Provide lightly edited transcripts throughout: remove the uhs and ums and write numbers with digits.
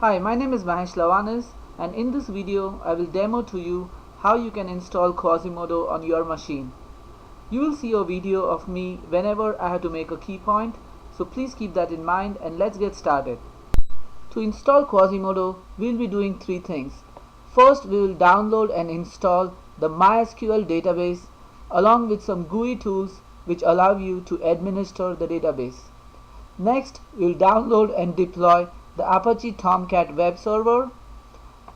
Hi, my name is Mahesh Lavanis, and in this video I will demo to you how you can install Quasimodo on your machine. You will see a video of me whenever I have to make a key point, so please keep that in mind and let's get started. To install Quasimodo, we will be doing three things. First, we will download and install the MySQL database along with some GUI tools which allow you to administer the database. Next, we will download and deploy the Apache Tomcat web server,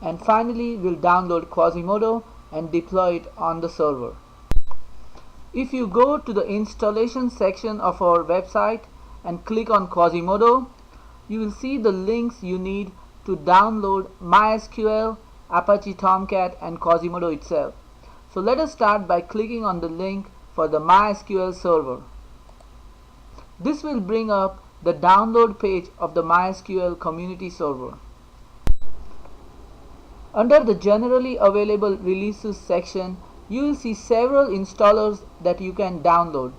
and finally we'll download Quasimodo and deploy it on the server. If you go to the installation section of our website and click on Quasimodo, you will see the links you need to download MySQL, Apache Tomcat and Quasimodo itself. So let us start by clicking on the link for the MySQL server. This will bring up the download page of the MySQL community server. Under the generally available releases section, you will see several installers that you can download.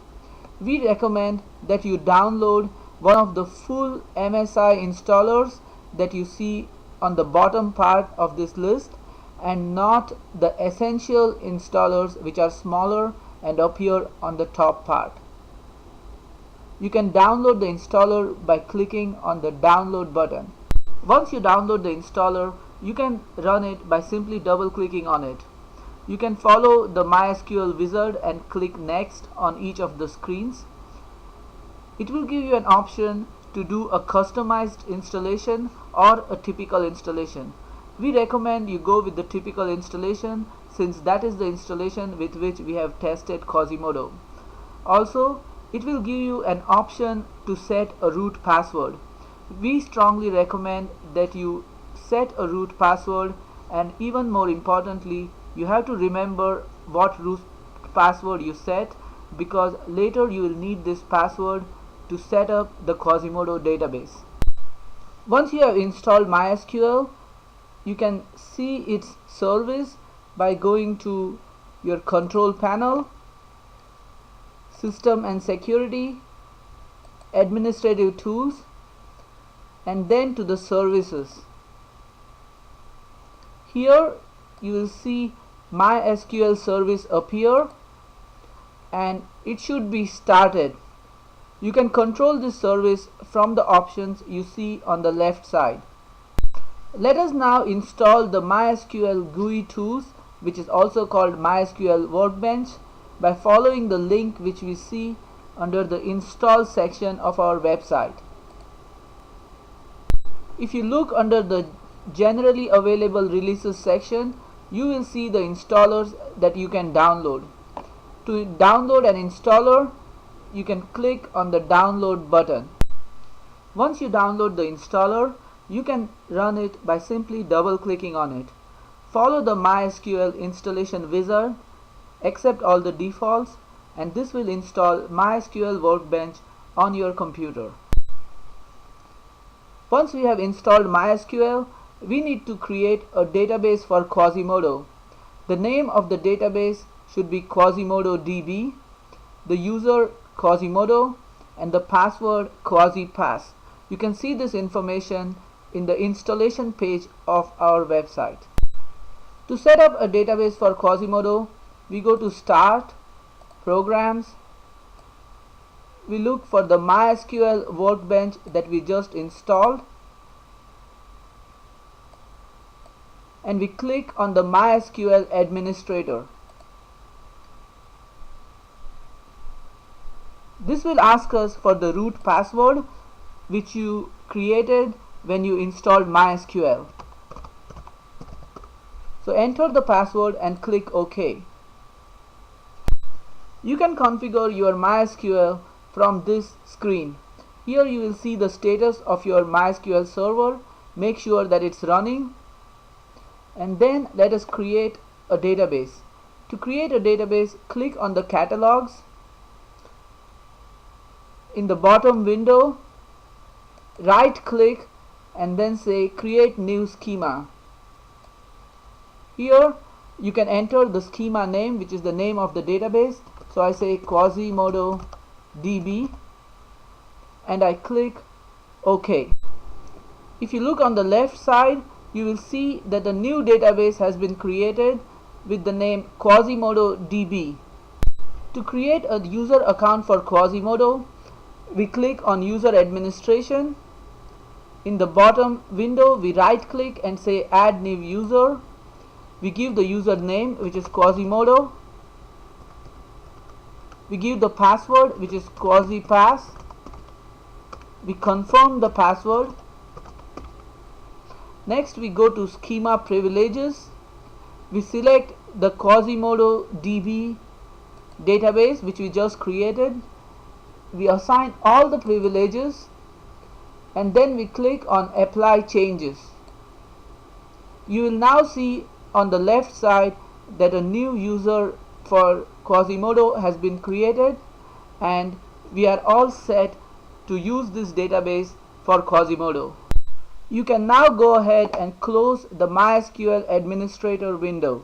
We recommend that you download one of the full MSI installers that you see on the bottom part of this list and not the essential installers which are smaller and appear on the top part. You can download the installer by clicking on the download button. Once you download the installer, you can run it by simply double clicking on it. You can follow the MySQL wizard and click next on each of the screens. It will give you an option to do a customized installation or a typical installation. We recommend you go with the typical installation since that is the installation with which we have tested Quasimodo. Also, it will give you an option to set a root password. We strongly recommend that you set a root password, and even more importantly, you have to remember what root password you set because later you will need this password to set up the Quasimodo database. Once you have installed MySQL, you can see its service by going to your control panel, System and Security, Administrative Tools, and then to the Services. Here you will see MySQL service appear and it should be started. You can control this service from the options you see on the left side. Let us now install the MySQL GUI tools, which is also called MySQL Workbench, by following the link which we see under the install section of our website. If you look under the generally available releases section, you will see the installers that you can download. To download an installer, you can click on the download button. Once you download the installer, you can run it by simply double clicking on it. Follow the MySQL installation wizard, accept all the defaults, and this will install MySQL Workbench on your computer. Once we have installed MySQL, we need to create a database for Quasimodo. The name of the database should be Quasimodo DB, the user Quasimodo, and the password QuasiPass. You can see this information in the installation page of our website. To set up a database for Quasimodo, we go to Start, Programs, we look for the MySQL Workbench that we just installed, and we click on the MySQL Administrator. This will ask us for the root password which you created when you installed MySQL. So enter the password and click OK. You can configure your MySQL from this screen. Here you will see the status of your MySQL server. Make sure that it's running, and then let us create a database. To create a database, click on the catalogs. In the bottom window, right click and then say create new schema. Here you can enter the schema name, which is the name of the database. So I say Quasimodo DB and I click OK. If you look on the left side, you will see that a new database has been created with the name Quasimodo DB. To create a user account for Quasimodo, we click on User Administration. In the bottom window, we right click and say Add New User. We give the user name, which is Quasimodo. We give the password, which is QuasiPass. We confirm the password. Next, we go to Schema Privileges. We select the Quasimodo DB database, which we just created. We assign all the privileges, and then we click on Apply Changes. You will now see on the left side that a new user for Quasimodo has been created, and we are all set to use this database for Quasimodo. You can now go ahead and close the MySQL Administrator window.